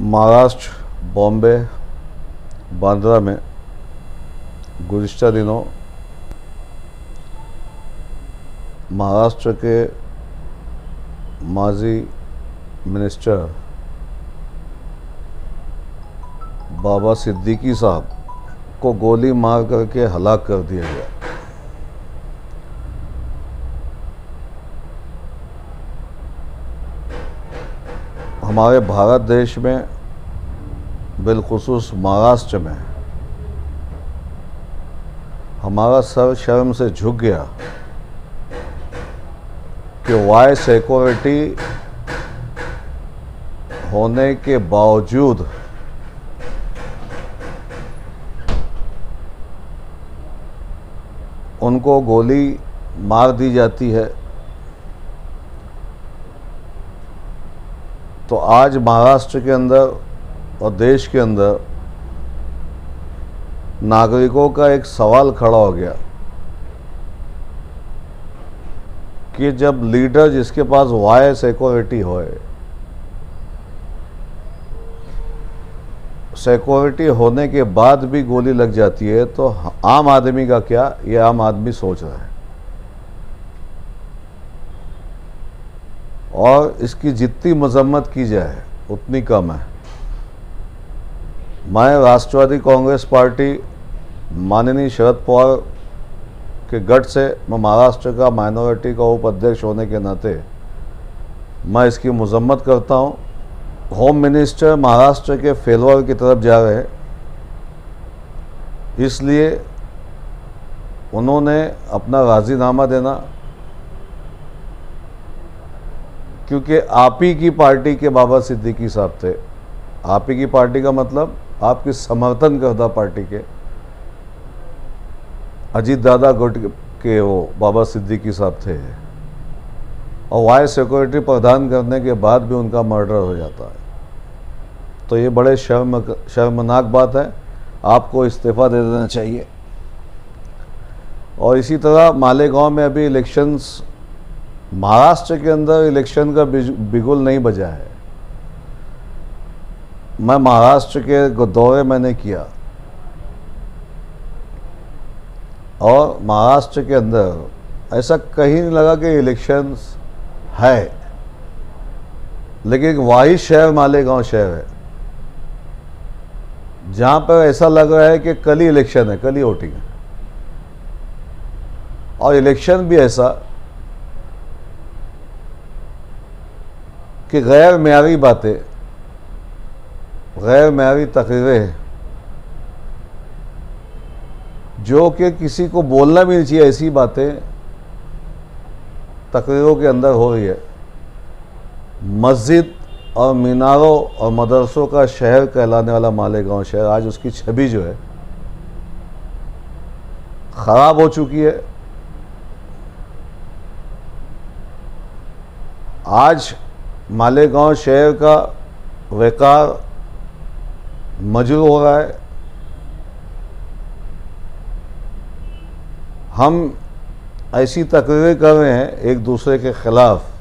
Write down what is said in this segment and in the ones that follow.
महाराष्ट्र बॉम्बे बांद्रा में गुज़िश्ता दिनों महाराष्ट्र के माजी मिनिस्टर बाबा सिद्दीकी साहब को गोली मार करके हलाक कर दिया गया। हमारे भारत देश में बिलखुसूस महाराष्ट्र में हमारा सर शर्म से झुक गया कि वाई सिक्योरिटी होने के बावजूद उनको गोली मार दी जाती है। तो आज महाराष्ट्र के अंदर और देश के अंदर नागरिकों का एक सवाल खड़ा हो गया कि जब लीडर जिसके पास वाई सिक्योरिटी होए, सिक्योरिटी होने के बाद भी गोली लग जाती है तो आम आदमी का क्या, ये आम आदमी सोच रहा है। और इसकी जितनी मजम्मत की जाए उतनी कम है। मैं राष्ट्रवादी कांग्रेस पार्टी माननीय शरद पवार के गढ़ से मैं महाराष्ट्र का माइनॉरिटी का उपाध्यक्ष होने के नाते मैं इसकी मजम्मत करता हूँ। होम मिनिस्टर महाराष्ट्र के फेलवर की तरफ जा रहे हैं, इसलिए उन्होंने अपना राजीनामा देना, क्योंकि आप ही की पार्टी के बाबा सिद्दीकी साहब थे। आप ही की पार्टी का मतलब आपकी समर्थन करता पार्टी के अजीत दादा गुट के वो बाबा सिद्दीकी साहब थे, और वाई सिक्योरिटी प्रदान करने के बाद भी उनका मर्डर हो जाता है। तो ये बड़े शर्मनाक बात है, आपको इस्तीफ़ा दे देना चाहिए। और इसी तरह मालेगांव में अभी इलेक्शंस, महाराष्ट्र के अंदर इलेक्शन का बिगुल नहीं बजा है। मैं महाराष्ट्र के दौरे मैंने किया और महाराष्ट्र के अंदर ऐसा कहीं नहीं लगा कि इलेक्शंस है, लेकिन वही शहर मालेगांव शहर है जहां पर ऐसा लग रहा है कि कल ही इलेक्शन है, कल ही वोटिंग है। और इलेक्शन भी ऐसा कि गैर मेयारी बातें, गैर मेयारी तकरीरें जो कि किसी को बोलना भी नहीं चाहिए, ऐसी बातें तकरीरों के अंदर हो रही है। मस्जिद और मीनारों और मदरसों का शहर कहलाने वाला मालेगांव शहर आज उसकी छवि जो है खराब हो चुकी है। आज मालेगांव शहर का वकार मजरूह हो रहा है। हम ऐसी तकरीरें कर रहे हैं एक दूसरे के खिलाफ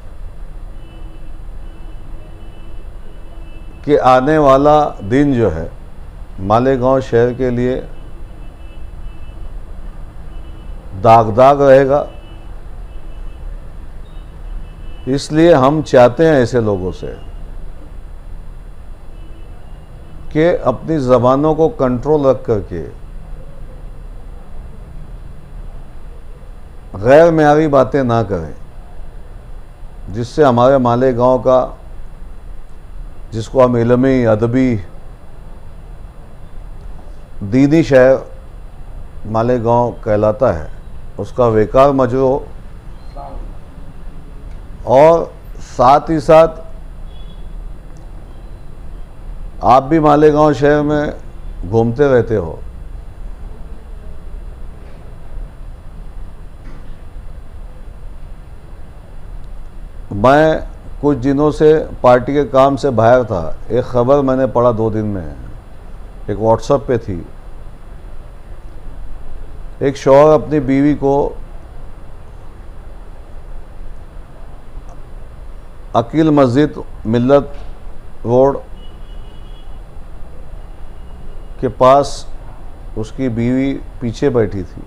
कि आने वाला दिन जो है मालेगांव शहर के लिए दाग रहेगा। इसलिए हम चाहते हैं ऐसे लोगों से कि अपनी ज़बानों को कंट्रोल रख करके गैर मेयारी बातें ना करें, जिससे हमारे मालेगांव का, जिसको हम इल्मी अदबी दीनी शहर मालेगांव कहलाता है, उसका वकार मजरूह। और साथ ही साथ आप भी मालेगांव शहर में घूमते रहते हो, मैं कुछ दिनों से पार्टी के काम से बाहर था। एक खबर मैंने पढ़ा 2 दिन में, एक व्हाट्सएप पे थी। एक शौहर अपनी बीवी को अकील मस्जिद मिल्लत रोड के पास उसकी बीवी पीछे बैठी थी।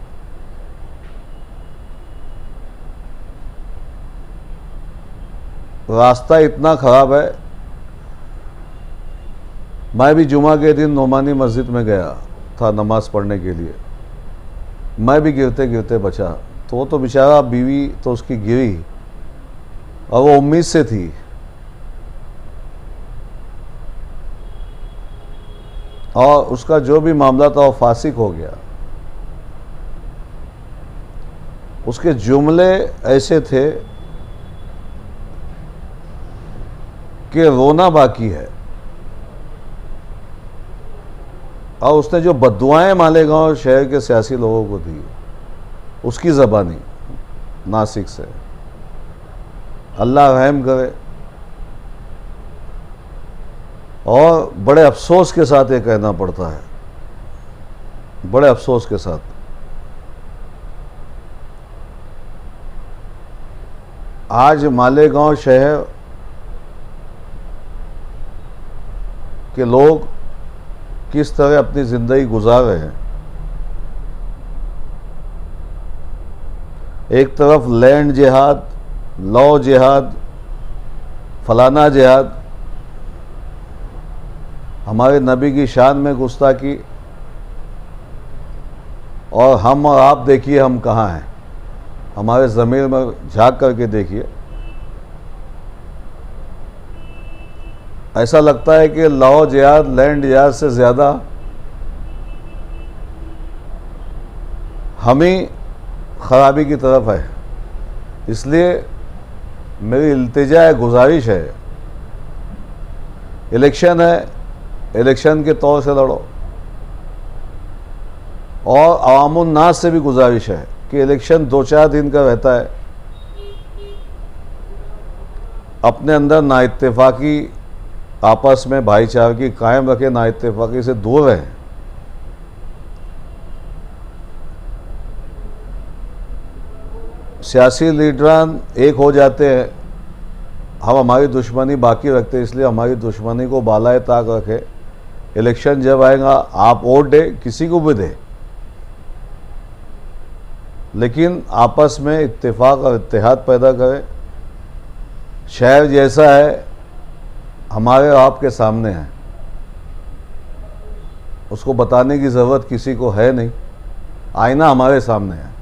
रास्ता इतना ख़राब है, मैं भी जुमा के दिन नोमानी मस्जिद में गया था नमाज़ पढ़ने के लिए। मैं भी गिरते गिरते बचा। तो वो तो बेचारा बीवी तो उसकी गिरी और वो उम्मीद से थी। और उसका जो भी मामला था वो फासिक हो गया। उसके जुमले ऐसे थे कि रोना बाकी है। और उसने जो बद्दुआएं मालेगांव शहर के सियासी लोगों को दी, उसकी ज़बानी नासिक से, अल्लाह रहम करे। और बड़े अफसोस के साथ ये कहना पड़ता है, बड़े अफसोस के साथ। आज मालेगांव शहर के लोग किस तरह अपनी ज़िंदगी गुजार रहे हैं। एक तरफ लैंड जिहाद, लॉ जिहाद, फलाना जिहाद, हमारे नबी की शान में गुस्ताखी, और हम और आप देखिए हम कहाँ हैं। हमारे ज़मीर में झांक करके देखिए, ऐसा लगता है कि लॉ जिहाद, लैंड जिहाद से ज़्यादा हम ही खराबी की तरफ है। इसलिए मेरी इल्तिजा है, गुजारिश है, इलेक्शन है, इलेक्शन के तौर से लड़ो। और अवामुन नास से भी गुजारिश है कि इलेक्शन 2-4 दिन का रहता है, अपने अंदर नाइत्तेफाकी, आपस में भाईचारगी कायम रखें, नाइत्तेफाकी से दूर रहें। सियासी लीडरान एक हो जाते हैं, हम हमारी दुश्मनी बाकी रखते हैं, इसलिए हमारी दुश्मनी को बालाए ताक रखें। इलेक्शन जब आएगा आप वोट दें, किसी को भी दें, लेकिन आपस में इत्तेफाक और इत्तेहाद पैदा करें। शहर जैसा है हमारे आपके सामने है, उसको बताने की ज़रूरत किसी को है नहीं, आईना हमारे सामने है।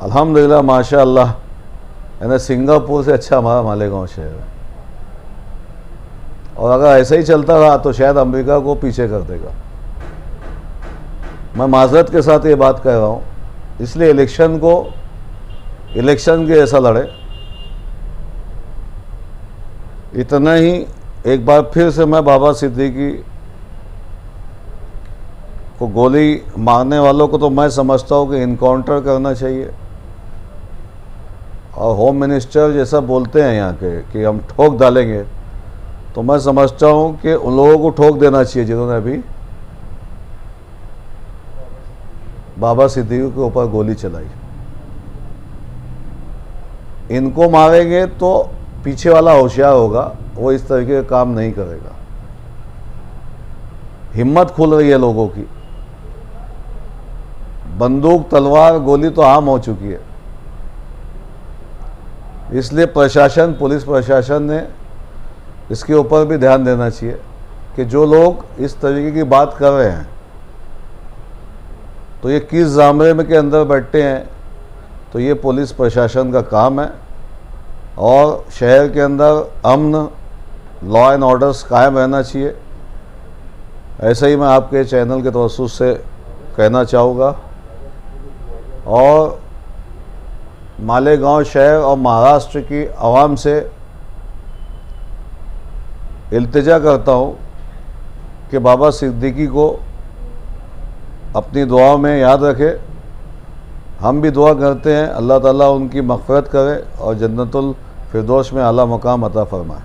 अल्हम्दुलिल्लाह माशाअल्लाह, यानी सिंगापुर से अच्छा हमारा मालेगांव शहर है। और अगर ऐसा ही चलता रहा तो शायद अमेरिका को पीछे कर देगा। मैं माजरत के साथ ये बात कह रहा हूँ, इसलिए इलेक्शन को इलेक्शन के ऐसा लड़े। इतना ही, एक बार फिर से मैं बाबा सिद्दीकी को गोली मारने वालों को तो मैं समझता हूँ कि इनकाउंटर करना चाहिए। और होम मिनिस्टर जैसा बोलते हैं यहाँ के कि हम ठोक डालेंगे, तो मैं समझता हूँ कि उन लोगों को ठोक देना चाहिए जिन्होंने अभी बाबा सिद्दीकी के ऊपर गोली चलाई। इनको मारेंगे तो पीछे वाला होशियार होगा, वो इस तरीके का काम नहीं करेगा। हिम्मत खुल रही है लोगों की, बंदूक, तलवार, गोली तो आम हो चुकी है। इसलिए प्रशासन, पुलिस प्रशासन ने इसके ऊपर भी ध्यान देना चाहिए कि जो लोग इस तरीके की बात कर रहे हैं तो ये किस जामरे में के अंदर बैठे हैं। तो ये पुलिस प्रशासन का काम है, और शहर के अंदर अमन, लॉ एंड ऑर्डर्स कायम रहना चाहिए। ऐसा ही मैं आपके चैनल के तवज्जुह से कहना चाहूँगा। और मालेगांव शहर और महाराष्ट्र की आवाम से इल्तिजा करता हूँ कि बाबा सिद्दीकी को अपनी दुआओं में याद रखे। हम भी दुआ करते हैं अल्लाह ताला उनकी मग़फ़िरत करे और जन्नतुल फिरदौस में आला मकाम अता फरमाए।